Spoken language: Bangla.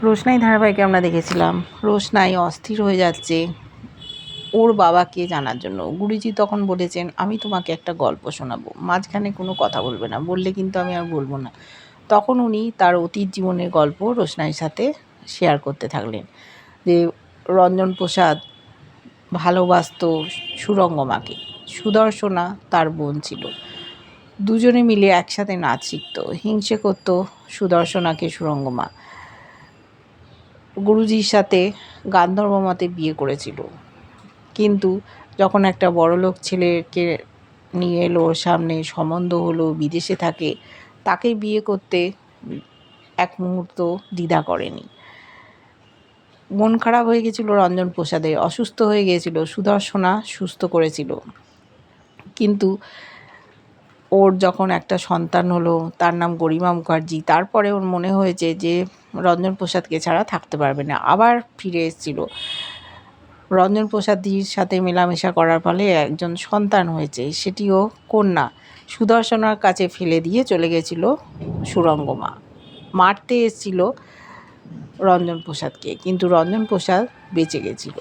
রোশনাই ধারাবাহিকে আমরা দেখেছিলাম রোশনাই অস্থির হয়ে যাচ্ছে ওর বাবাকে জানার জন্য। গুরুজি তখন বলেছেন, আমি তোমাকে একটা গল্প শোনাবো, মাঝখানে কোনো কথা বলবে না, বললে কিন্তু আমি আর বলবো না। তখন উনি তার অতীত জীবনের গল্প রোশনাইয়ের সাথে শেয়ার করতে থাকলেন, যে রঞ্জন প্রসাদ ভালোবাসত সুরঙ্গমাকে, সুদর্শনা তার বোন ছিল, দুজনে মিলে একসাথে নাচ শিখত, হিংসে করত সুদর্শনাকে সুরঙ্গমা। গুরুজির সাথে গান্ধর্ব মতে বিয়ে করেছিল, কিন্তু যখন একটা বড়লোক ছেলেকে নিয়ে এলো ওর সামনে, সম্বন্ধ হলো, বিদেশে থাকে, তাকে বিয়ে করতে এক মুহূর্ত দ্বিধা করেনি। মন খারাপ হয়ে গেছিল রঞ্জন প্রসাদের, অসুস্থ হয়ে গিয়েছিল, সুদর্শনা সুস্থ করেছিল, কিন্তু ওর যখন একটা সন্তান হলো, তার নাম গরিমা মুখার্জি, তারপরে ওর মনে হয়েছে যে রঞ্জন প্রসাদকে ছাড়া থাকতে পারবে না। আবার ফিরে এসেছিল, রঞ্জন প্রসাদজির সাথে মেলামেশা করার ফলে একজন সন্তান হয়েছে, সেটিও কন্যা। সুদর্শনার কাছে ফেলে দিয়ে চলে গেছিল সুরঙ্গমা, মারতে এসেছিল রঞ্জন প্রসাদকে, কিন্তু রঞ্জন প্রসাদ বেঁচে গেছিল।